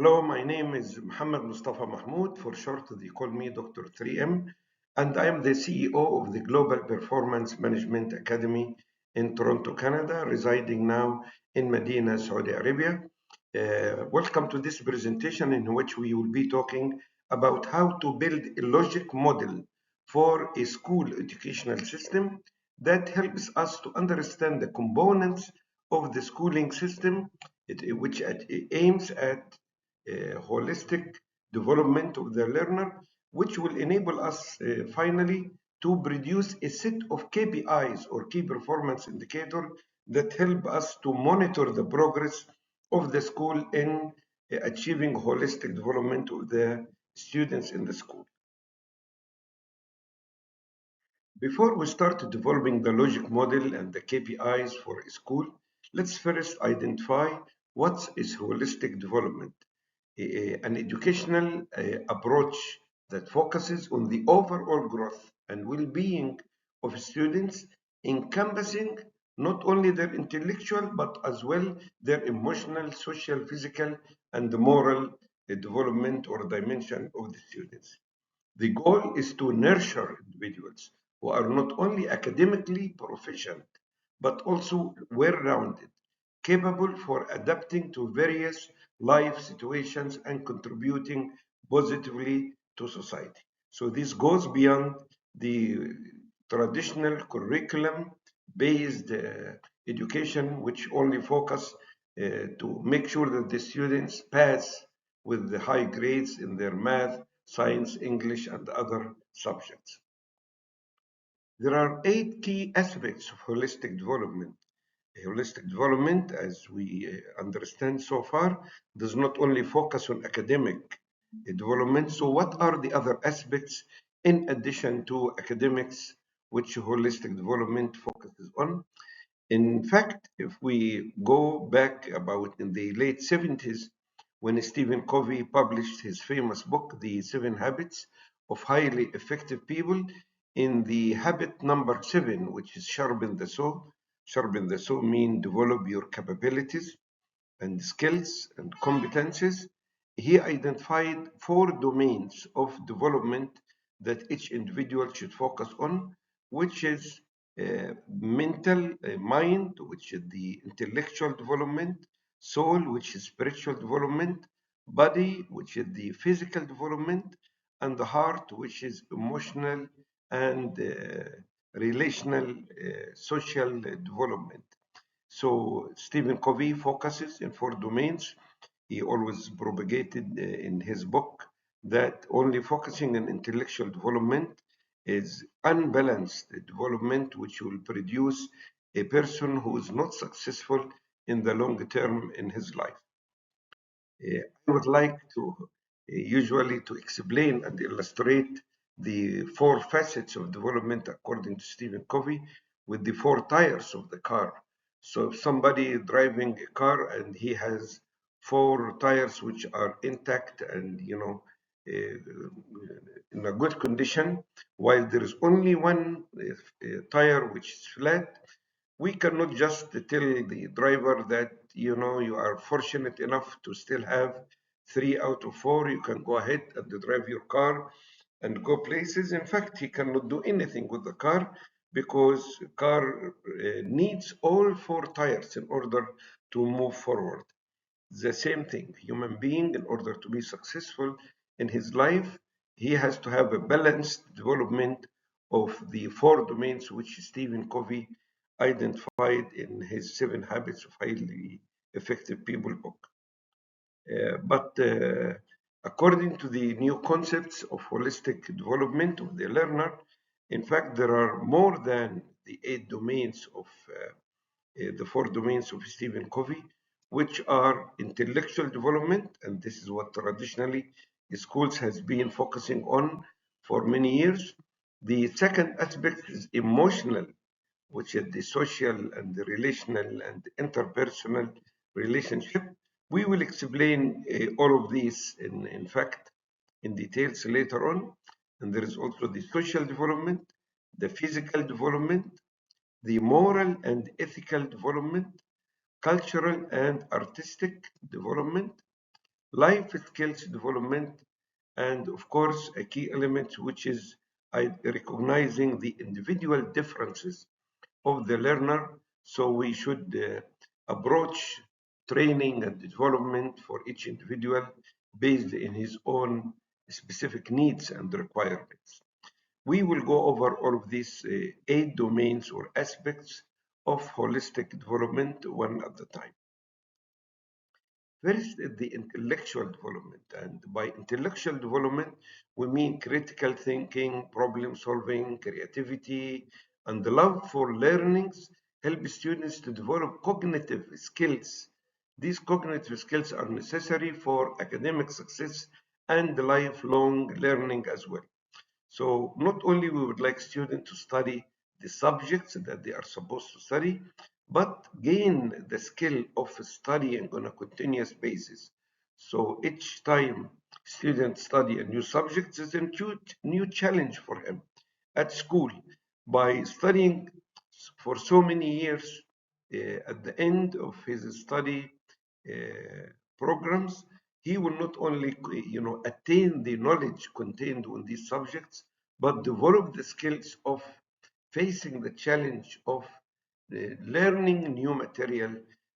Hello, my name is Mohamed Moustafa Mahmoud. For short, they call me Dr. 3M, and I am the CEO of the Global Performance Management Academy in Toronto, Canada, residing now in Medina, Saudi Arabia. Welcome to this presentation in which we will be talking about how to build a logic model for a school educational system that helps us to understand the components of the schooling system, which aims at holistic development of the learner, which will enable us finally to produce a set of KPIs or key performance indicator that help us to monitor the progress of the school in achieving holistic development of the students in the school. Before we start developing the logic model and the KPIs for a school, let's first identify what is holistic development. An educational approach that focuses on the overall growth and well-being of students, encompassing not only their intellectual but as well their emotional, social, physical, and moral development or dimension of the students. The goal is to nurture individuals who are not only academically proficient but also well-rounded, capable for adapting to various life situations and contributing positively to society. So this goes beyond the traditional curriculum based education, which only focus to make sure that the students pass with the high grades in their math, science, English, and other subjects. There are 8 key aspects of holistic development. Holistic development, as we understand so far, does not only focus on academic development. So what are the other aspects in addition to academics which holistic development focuses on? In fact, if we go back about in the late 70s, when Stephen Covey published his famous book, The 7 Habits of Highly Effective People, in the habit number 7, which is sharpen the saw. Sharpen the saw means develop your capabilities and skills and competences. He identified 4 domains of development that each individual should focus on, which is mental mind, which is the intellectual development, soul, which is spiritual development, body, which is the physical development, and the heart, which is emotional and relational social development. So Stephen Covey focuses in 4 domains. He always propagated in his book that only focusing on intellectual development is unbalanced development, which will produce a person who is not successful in the long term in his life. I would like to usually to explain and illustrate the 4 facets of development according to Stephen Covey with the 4 tires of the car. So if somebody driving a car and he has 4 tires which are intact and in a good condition, while there is only one tire which is flat, we cannot just tell the driver that you are fortunate enough to still have 3 out of 4. You can go ahead and drive your car and go places. In fact, he cannot do anything with the car because car needs all 4 tires in order to move forward. The same thing, human being, in order to be successful in his life, he has to have a balanced development of the 4 domains which Stephen Covey identified in his 7 Habits of Highly Effective People book. But according to the new concepts of holistic development of the learner, in fact, there are more than the 8 domains of the 4 domains of Stephen Covey, which are intellectual development, and this is what traditionally schools has been focusing on for many years. The second aspect is emotional, which is the social and the relational and interpersonal relationship. We will explain all of these in fact in details later on. And there is also the social development, the physical development, the moral and ethical development, cultural and artistic development, life skills development, and of course, a key element which is recognizing the individual differences of the learner. So we should approach training and development for each individual based in his own specific needs and requirements. We will go over all of these 8 domains or aspects of holistic development one at a time. First is the intellectual development, and by intellectual development, we mean critical thinking, problem solving, creativity, and the love for learnings help students to develop cognitive skills. These cognitive skills are necessary for academic success and lifelong learning as well. So not only we would like students to study the subjects that they are supposed to study, but gain the skill of studying on a continuous basis. So each time students study a new subject is a new challenge for him at school. By studying for so many years, at the end of his study programs, he will not only attain the knowledge contained in these subjects, but develop the skills of facing the challenge of learning new material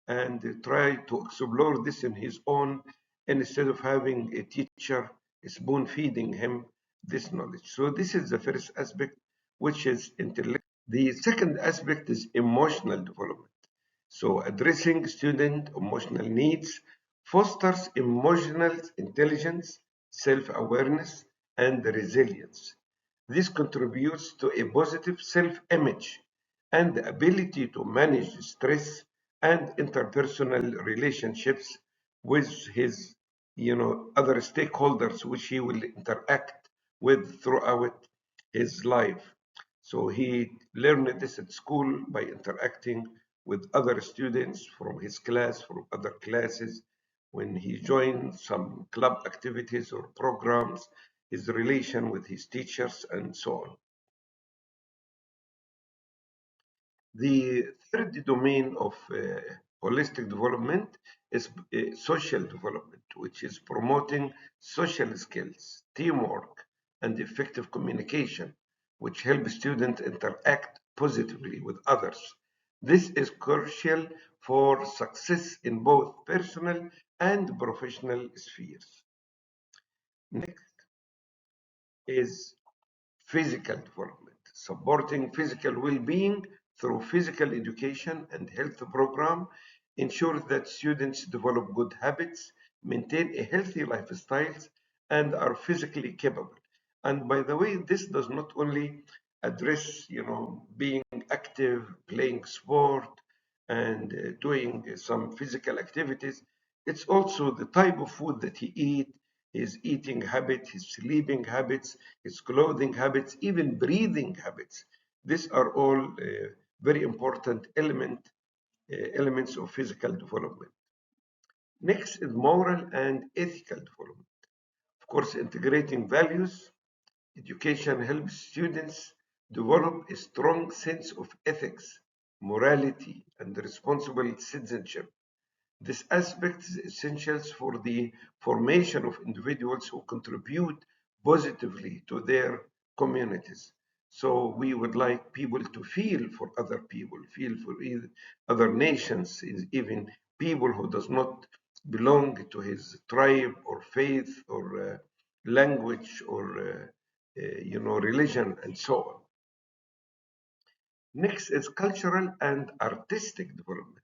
and try to explore this in his own instead of having a teacher spoon feeding him this knowledge. So this is the first aspect, which is intellect. The second aspect is emotional development. So addressing student emotional needs fosters emotional intelligence, self-awareness, and resilience. This contributes to a positive self-image and the ability to manage stress and interpersonal relationships with his other stakeholders which he will interact with throughout his life. So he learned this at school by interacting with other students from his class, from other classes. When he joined some club activities or programs, his relation with his teachers, and so on. The third domain of holistic development is social development, which is promoting social skills, teamwork, and effective communication, which help students interact positively with others. This is crucial for success in both personal and professional spheres. Next is physical development, supporting physical well-being through physical education and health program ensures that students develop good habits, maintain a healthy lifestyle, and are physically capable. And by the way, this does not only address, being active, playing sport, and doing some physical activities. It's also the type of food that he eats, his eating habit, his sleeping habits, his clothing habits, even breathing habits. These are all very important elements of physical development. Next is moral and ethical development. Of course, integrating values, education helps students develop a strong sense of ethics, morality, and responsible citizenship. This aspect is essential for the formation of individuals who contribute positively to their communities. So we would like people to feel for other people, feel for other nations, even people who does not belong to his tribe or faith or language or religion and so on. Next is cultural and artistic development.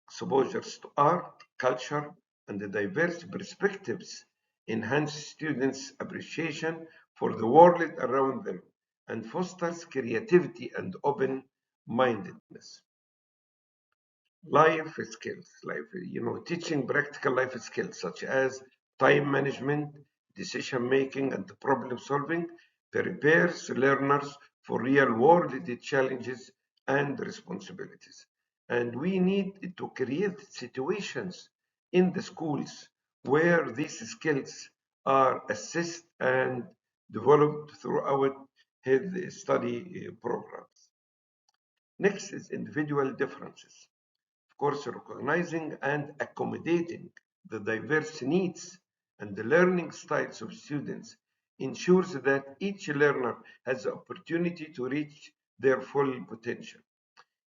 Exposures to art, culture, and the diverse perspectives enhance students' appreciation for the world around them and fosters creativity and open-mindedness. Life skills, teaching practical life skills such as time management, decision making, and problem solving prepares learners for real world challenges and responsibilities. And we need to create situations in the schools where these skills are assessed and developed throughout his study programs. Next is individual differences. Of course, recognizing and accommodating the diverse needs and the learning styles of students ensures that each learner has the opportunity to reach their full potential.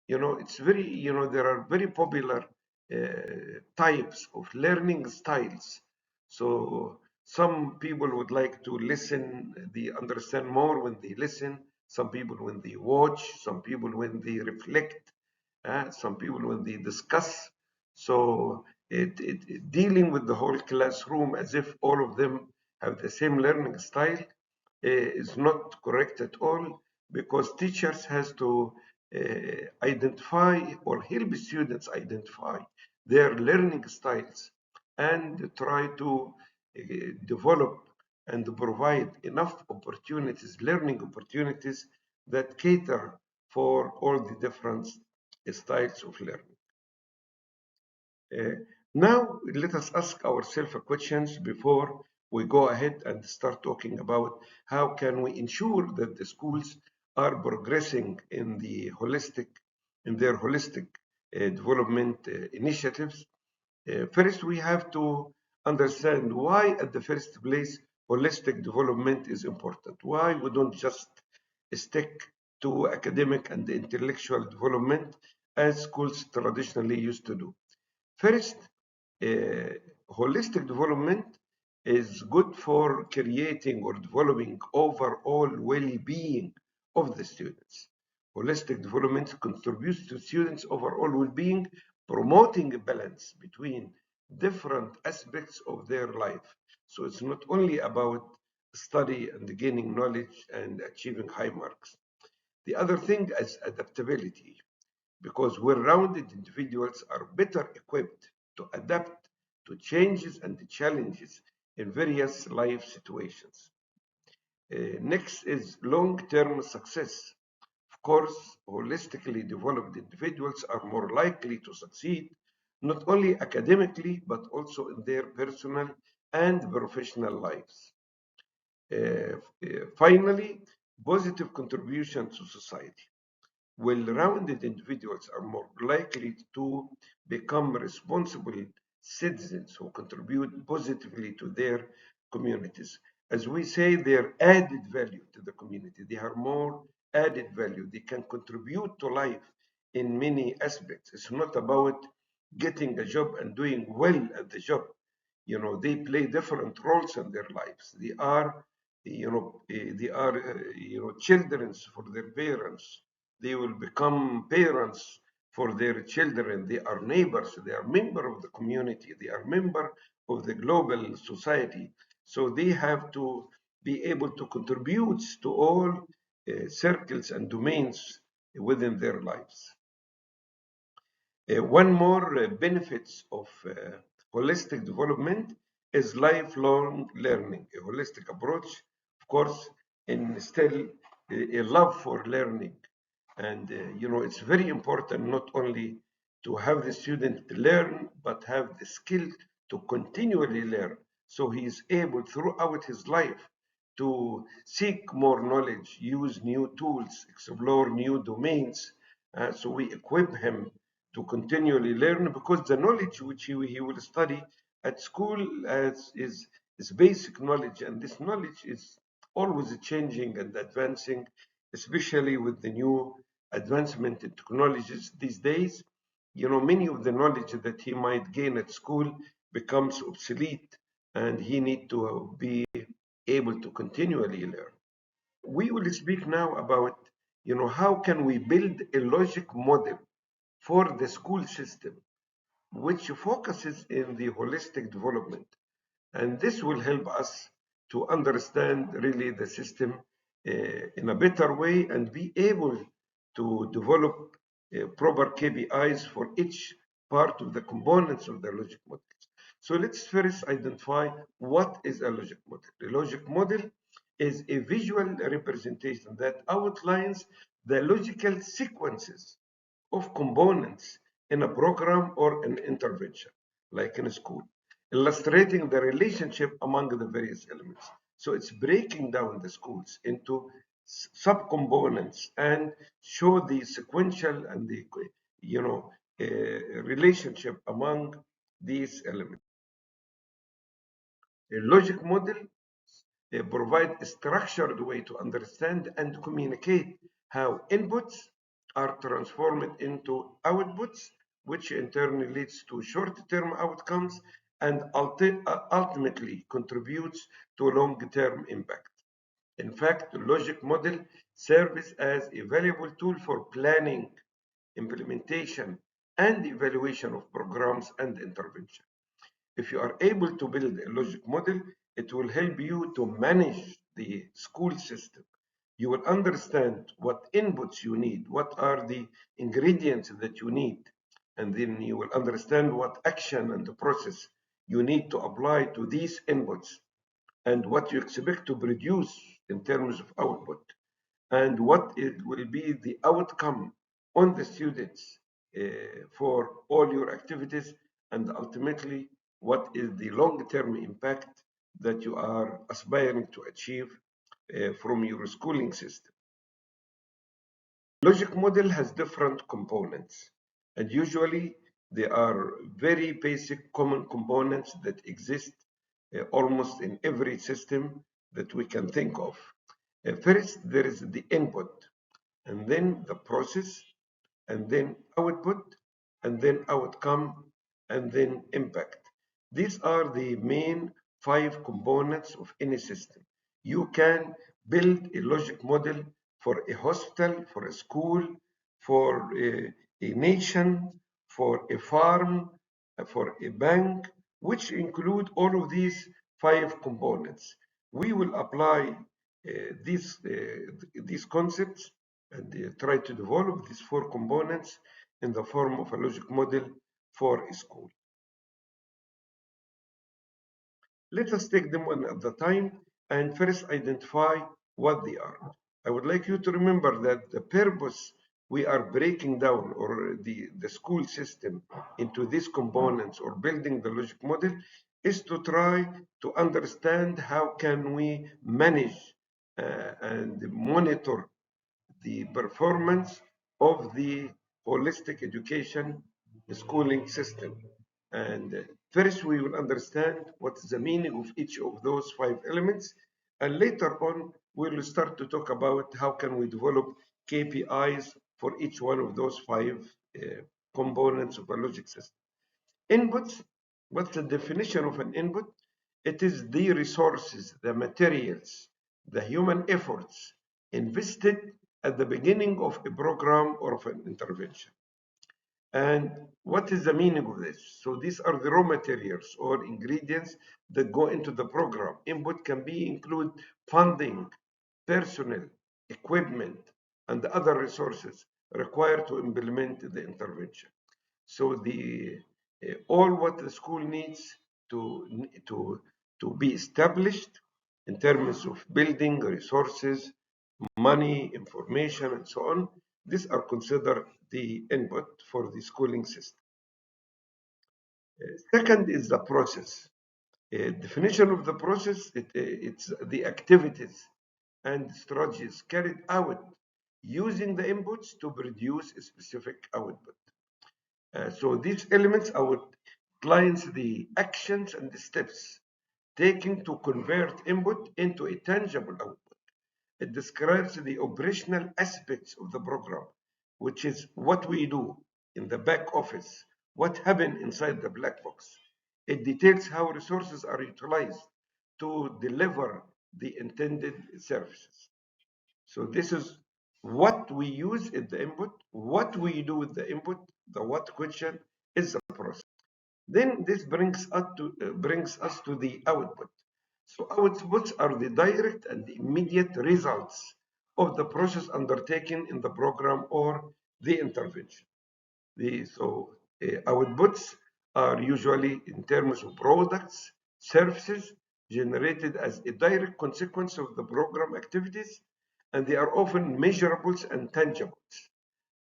It's very, there are very popular types of learning styles. So some people would like to listen, they understand more when they listen, some people when they watch, some people when they reflect, some people when they discuss. So dealing with the whole classroom as if all of them have the same learning style is not correct at all, because teachers has to identify or help students identify their learning styles and try to develop and provide enough opportunities, learning opportunities that cater for all the different styles of learning. Now, let us ask ourselves questions before we go ahead and start talking about how can we ensure that the schools are progressing in their holistic development initiatives. First, we have to understand why, at the first place, holistic development is important. Why we don't just stick to academic and intellectual development as schools traditionally used to do. First, holistic development is good for creating or developing overall well-being of the students. Holistic development contributes to students' overall well-being, promoting a balance between different aspects of their life. So it's not only about study and gaining knowledge and achieving high marks. The other thing is adaptability, because well-rounded individuals are better equipped to adapt to changes and challenges in various life situations. Next is long-term success. Of course, holistically developed individuals are more likely to succeed, not only academically, but also in their personal and professional lives. Finally, positive contribution to society. Well-rounded individuals are more likely to become responsible citizens who contribute positively to their communities. As we say, they're added value to the community. They are more added value. They can contribute to life in many aspects. It's not about getting a job and doing well at the job. They play different roles in their lives. They are children for their parents. They will become parents for their children. They are neighbors. They are member of the community. They are member of the global society. So they have to be able to contribute to all circles and domains within their lives. One more benefits of holistic development is lifelong learning. A holistic approach, of course, instill a love for learning. And it's very important not only to have the student learn, but have the skill to continually learn. So he is able throughout his life to seek more knowledge, use new tools, explore new domains. So we equip him to continually learn, because the knowledge which he will study at school is basic knowledge, and this knowledge is always changing and advancing, especially with the new advancement in technologies these days. Many of the knowledge that he might gain at school becomes obsolete, and he need to be able to continually learn. We will speak now about, how can we build a logic model for the school system, which focuses in the holistic development. And this will help us to understand really the system in a better way and be able to develop proper KPIs for each part of the components of the logic model. So let's first identify what is a logic model. The logic model is a visual representation that outlines the logical sequences of components in a program or an intervention, like in a school, illustrating the relationship among the various elements. So it's breaking down the schools into subcomponents and show the sequential and the relationship among these elements. A logic model provide a structured way to understand and communicate how inputs are transformed into outputs, which in turn leads to short-term outcomes and ultimately contributes to long-term impact. In fact, the logic model serves as a valuable tool for planning, implementation, and evaluation of programs and intervention. If you are able to build a logic model, it will help you to manage the school system. You will understand what inputs you need, what are the ingredients that you need, and then you will understand what action and the process you need to apply to these inputs and what you expect to produce in terms of output and what it will be the outcome on the students for all your activities, and ultimately what is the long-term impact that you are aspiring to achieve from your schooling system. Logic model has different components, and usually they are very basic common components that exist almost in every system that we can think of. First, there is the input, and then the process, and then output, and then outcome, and then impact. These are the main 5 components of any system. You can build a logic model for a hospital, for a school, for a nation, for a farm, for a bank, which include all of these 5 components. We will apply these concepts and try to develop these 4 components in the form of a logic model for a school. Let us take them one at a time and first identify what they are. I would like you to remember that the purpose we are breaking down or the school system into these components or building the logic model is to try to understand how can we manage and monitor the performance of the holistic education schooling system. And first, we will understand what is the meaning of each of those 5 elements. And later on, we will start to talk about how can we develop KPIs for each one of those 5 components of a logic system. Inputs, what's the definition of an input? It is the resources, the materials, the human efforts invested at the beginning of a program or of an intervention. And what is the meaning of this? So these are the raw materials or ingredients that go into the program. Input can include funding, personnel, equipment, and other resources required to implement the intervention. So all what the school needs to be established in terms of building resources, money, information, and so on, these are considered the input for the schooling system. Second is the process. Definition of the process, it's the activities and strategies carried out using the inputs to produce a specific output. So these elements outlines the actions and the steps taken to convert input into a tangible output. It describes the operational aspects of the program, which is what we do in the back office, what happens inside the black box. It details how resources are utilized to deliver the intended services. So this is what we use in the input, what we do with the input, the what question is the process. Then this brings us to the output. So outputs are the direct and immediate results of the process undertaken in the program or the intervention. Outputs are usually in terms of products, services generated as a direct consequence of the program activities, and they are often measurables and tangibles.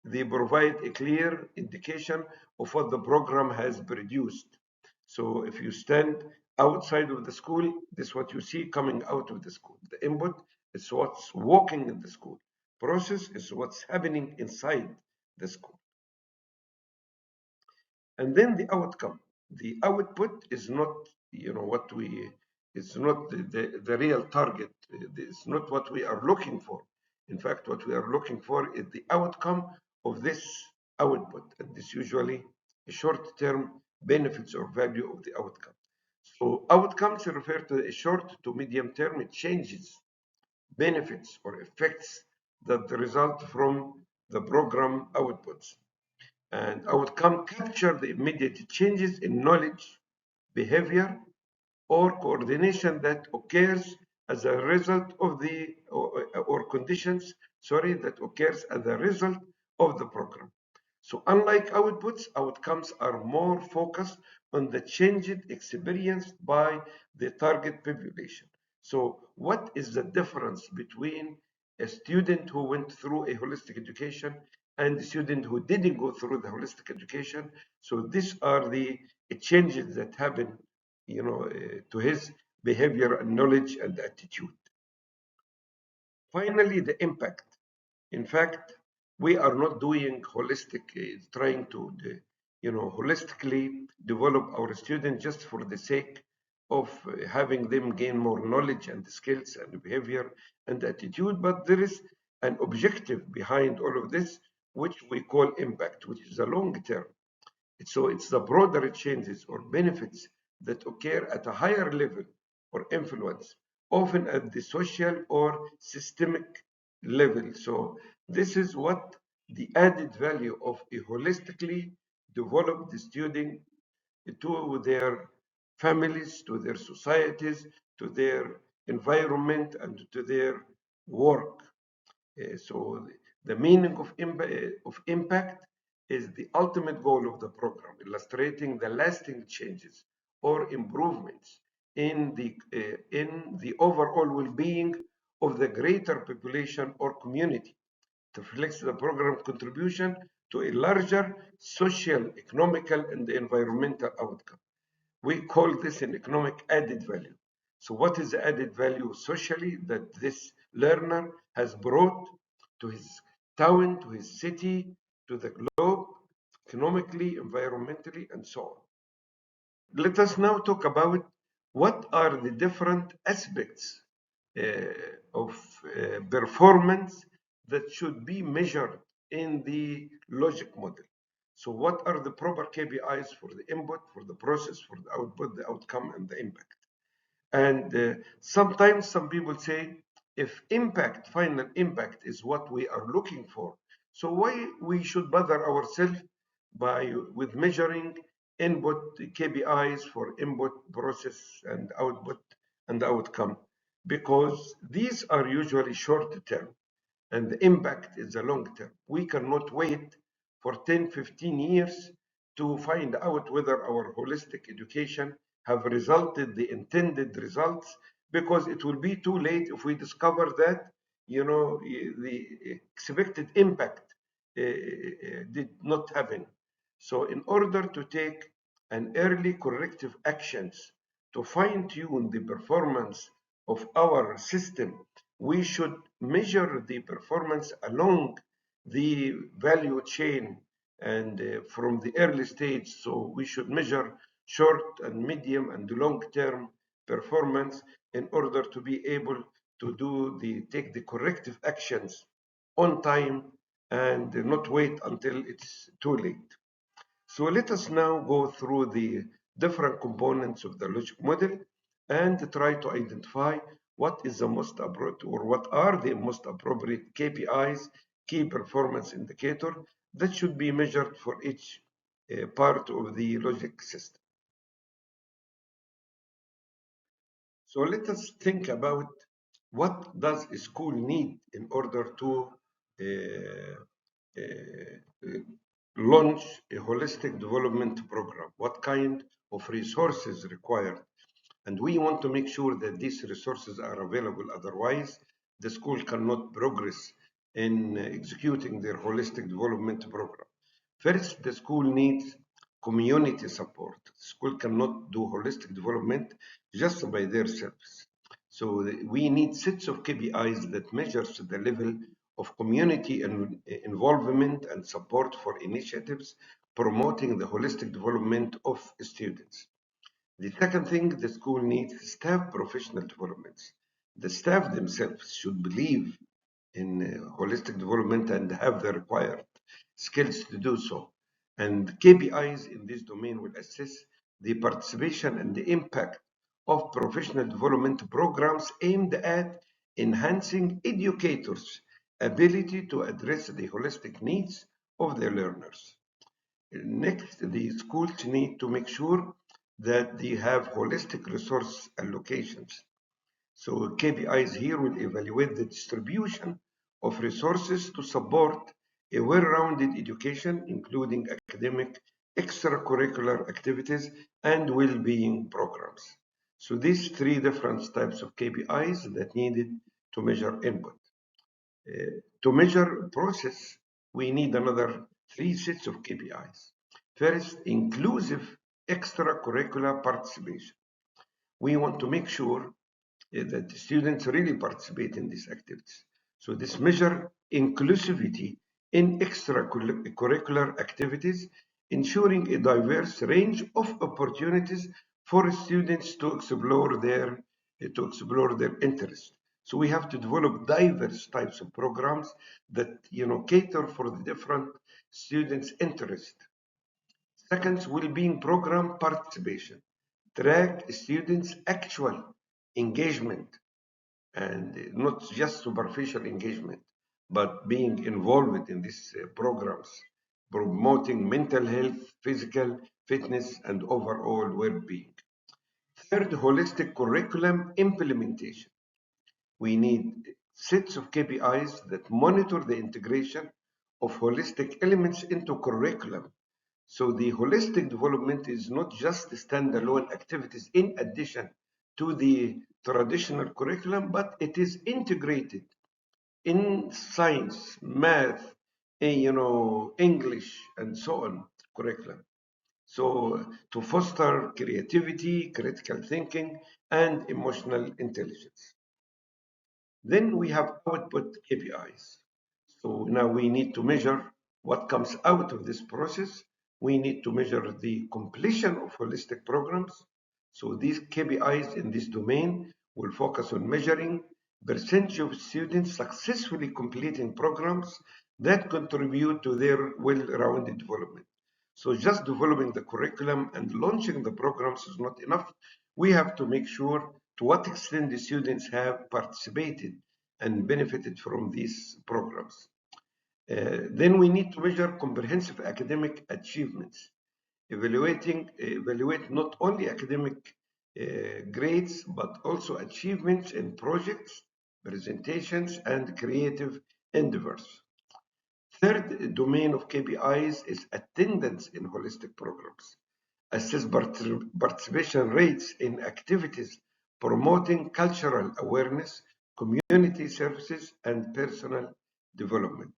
They provide a clear indication of what the program has produced. So if you stand outside of the school, this is what you see coming out of the school. The input is what's walking in the school. Process is what's happening inside the school. And then the outcome. The output is not, what we It's not the real target. It's not what we are looking for. In fact, what we are looking for is the outcome of this output, and this usually a short-term benefits or value of the outcome. So outcomes refer to a short to medium term changes, benefits, or effects that result from the program outputs. And outcome capture the immediate changes in knowledge, behavior, or coordination that occurs as a result of the or conditions, sorry, that occurs as a result of the program. So unlike outputs, outcomes are more focused on the changes experienced by the target population. So what is the difference between a student who went through a holistic education and a student who didn't go through the holistic education? So these are the changes that happen, to his behavior and knowledge and attitude. Finally, the impact. In fact, we are not doing holistic, trying to, holistically develop our students just for the sake of having them gain more knowledge and skills and behavior and attitude, but there is an objective behind all of this, which we call impact, which is a long term. So it's the broader changes or benefits that occur at a higher level or influence, often at the social or systemic level. So this is what the added value of a holistically developed student to their families, to their societies, to their environment, and to their work. So the meaning of impact is the ultimate goal of the program, illustrating the lasting changes or improvements in the overall well-being of the greater population or community. It reflects the program contribution to a larger social, economical, and environmental outcome. We call this an economic added value. So what is the added value socially that this learner has brought to his town, to his city, to the globe, economically, environmentally, and so on? Let us now talk about what are the different aspects of performance that should be measured in the logic model. So what are the proper KPIs for the input, for the process, for the output, the outcome, and the impact? And sometimes some people say, if impact, final impact is what we are looking for, so why we should bother ourselves with measuring input KPIs for input, process, and output and outcome? Because these are usually short term and the impact is the long term. We cannot wait for 10, 15 years to find out whether our holistic education have resulted the intended results, because it will be too late if we discover that the expected impact did not happen. So in order to take an early corrective actions to fine tune the performance of our system, we should measure the performance along the value chain and from the early stage. So we should measure short and medium and long term performance in order to be able to take the corrective actions on time and not wait until it's too late. So let us now go through the different components of the logic model and try to identify what is the most appropriate or what are the most appropriate KPIs, key performance indicator, that should be measured for each part of the logic system. So let us think about what does a school need in order to uh, launch a holistic development program. What kind of resources required? And we want to make sure that these resources are available. Otherwise, the school cannot progress in executing their holistic development program. First, the school needs community support. The school cannot do holistic development just by themselves. So we need sets of KPIs that measures the level of community involvement and support for initiatives promoting the holistic development of students. The second thing the school needs is staff professional developments. The staff themselves should believe in holistic development and have the required skills to do so. And KPIs in this domain will assess the participation and the impact of professional development programs aimed at enhancing educators' ability to address the holistic needs of their learners. Next, the schools need to make sure that they have holistic resource allocations. So KPIs here will evaluate the distribution of resources to support a well-rounded education, including academic, extracurricular activities, and well-being programs. So these three different types of KPIs that needed to measure input. To measure process, we need another three sets of KPIs. First, inclusive extracurricular participation. We want to make sure that the students really participate in these activities. So this measure inclusivity in extracurricular activities, ensuring a diverse range of opportunities for students to explore their interests. So we have to develop diverse types of programs that cater for the different students' interests. Second, well-being program participation. Track students' actual engagement and not just superficial engagement, but being involved in these programs, promoting mental health, physical fitness, and overall well-being. Third, holistic curriculum implementation. We need sets of KPIs that monitor the integration of holistic elements into curriculum. So the holistic development is not just standalone activities in addition to the traditional curriculum, but it is integrated in science, math, English, and so on curriculum. So to foster creativity, critical thinking, and emotional intelligence. Then we have output KPIs. So now we need to measure what comes out of this process. We need to measure the completion of holistic programs. So these KPIs in this domain will focus on measuring percentage of students successfully completing programs that contribute to their well-rounded development. So just developing the curriculum and launching the programs is not enough. We have to make sure to what extent the students have participated and benefited from these programs. Then we need to measure comprehensive academic achievements, evaluate not only academic grades, but also achievements in projects, presentations, and creative endeavors. Third domain of KPIs is attendance in holistic programs. Assess participation rates in activities promoting cultural awareness, community services, and personal development.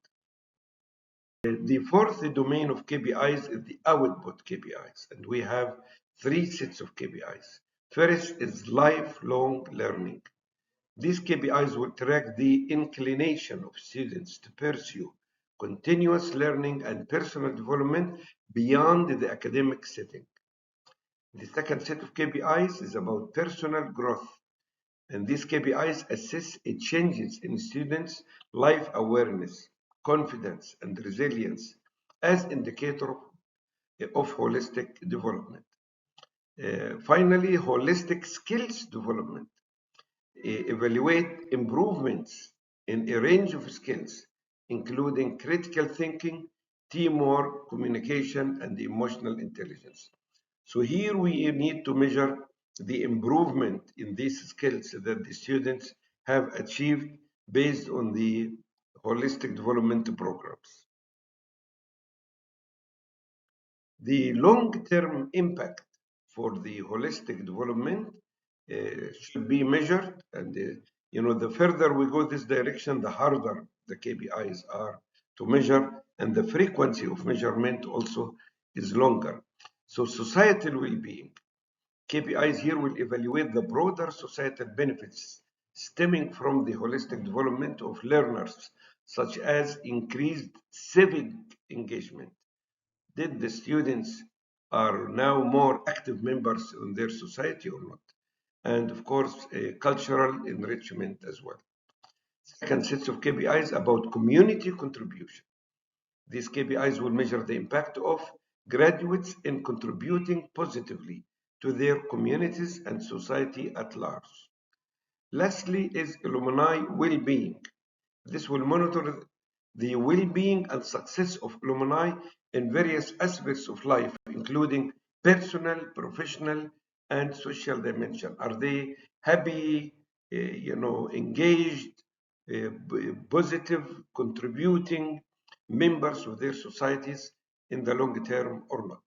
The fourth domain of KPIs is the output KPIs, and we have three sets of KPIs. First is lifelong learning. These KPIs will track the inclination of students to pursue continuous learning and personal development beyond the academic setting. The second set of KPIs is about personal growth, and these KPIs assess changes in students' life awareness, confidence, and resilience as indicator of holistic development. Finally, holistic skills development. Evaluate improvements in a range of skills, including critical thinking, teamwork, communication, and emotional intelligence. So here we need to measure the improvement in these skills that the students have achieved based on the holistic development programs. The long-term impact for the holistic development should be measured, and the further we go this direction, the harder the KPIs are to measure, and the frequency of measurement also is longer. So societal well-being. KPIs here will evaluate the broader societal benefits stemming from the holistic development of learners, such as increased civic engagement. Did the students are now more active members in their society or not. And of course, cultural enrichment as well. Second set of KPIs about community contribution. These KPIs will measure the impact of graduates in contributing positively to their communities and society at large. Lastly is alumni well-being. This will monitor the well-being and success of alumni in various aspects of life, including personal, professional, and social dimension. Are they happy, engaged, positive, contributing members of their societies in the long term or not?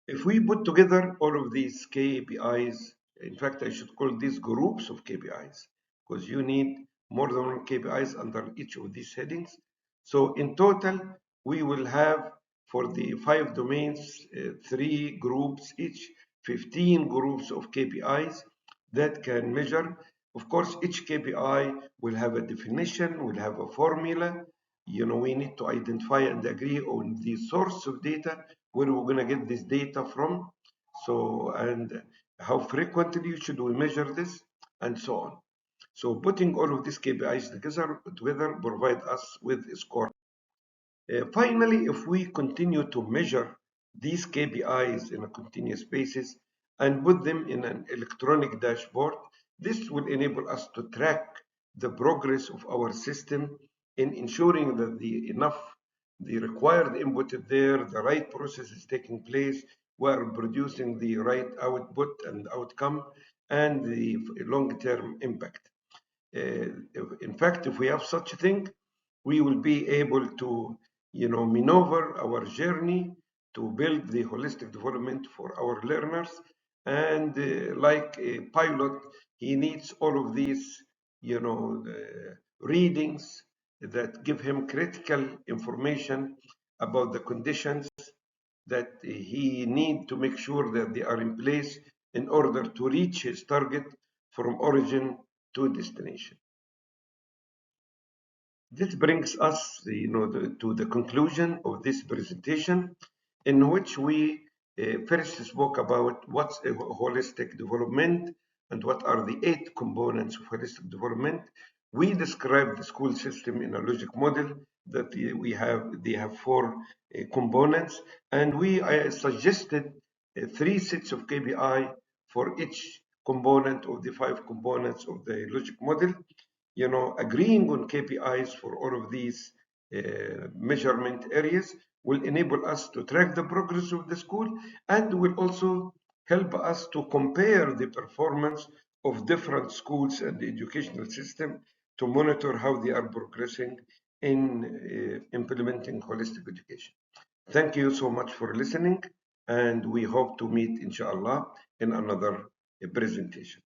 If we put together all of these KPIs, in fact, I should call these groups of KPIs because you need more than one KPIs under each of these headings. So in total, we will have for the 5 domains, 3 groups each, 15 groups of KPIs that can measure. Of course, each KPI will have a definition, will have a formula. We need to identify and agree on the source of data, where we're going to get this data from. So, and how frequently should we measure this, and so on. So putting all of these KPIs together provide us with a score. Finally, if we continue to measure these KPIs in a continuous basis and put them in an electronic dashboard, this will enable us to track the progress of our system in ensuring that the required input is there, the right process is taking place, we are producing the right output and outcome, and the long-term impact. In fact, if we have such a thing, we will be able to, maneuver our journey to build the holistic development for our learners. And like a pilot, he needs all of these, readings that give him critical information about the conditions that he needs to make sure that they are in place in order to reach his target from origin to destination. This brings us, to the conclusion of this presentation, in which we first spoke about what's a holistic development and what are the 8 components of holistic development. We described the school system in a logic model that they have 4 components, and we suggested 3 sets of KPI for each component of the 5 components of the logic model. Agreeing on KPIs for all of these measurement areas will enable us to track the progress of the school, and will also help us to compare the performance of different schools and the educational system to monitor how they are progressing in implementing holistic education. Thank you so much for listening, and we hope to meet, inshallah, in another presentation.